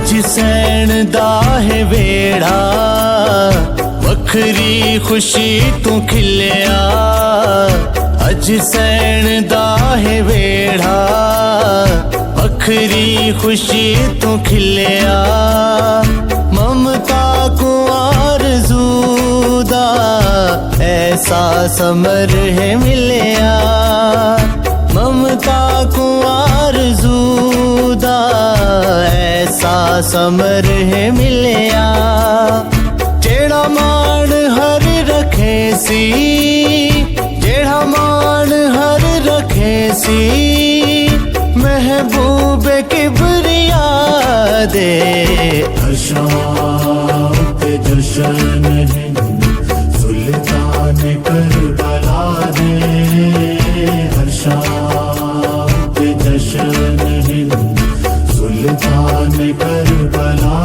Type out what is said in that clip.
अज San दा है वेड़ा वखरी खुशी तू खिलिया। अज सैन दा है वेड़ा वखरी खुशी तू खिलिया। ममता को आरज़ू दा ऐसा समर है मिलिया। ममता को आरज़ू दा ऐसा समर है मिलिया। जेड़ा मान हर रखे सी, जेड़ा मान हर रखे सी, महबूब किबरिया दे। हर शाम पे जश्न हिंद सुल्तान करबला दे। हर शाम पे जश्न हिंद सुल्तान करबला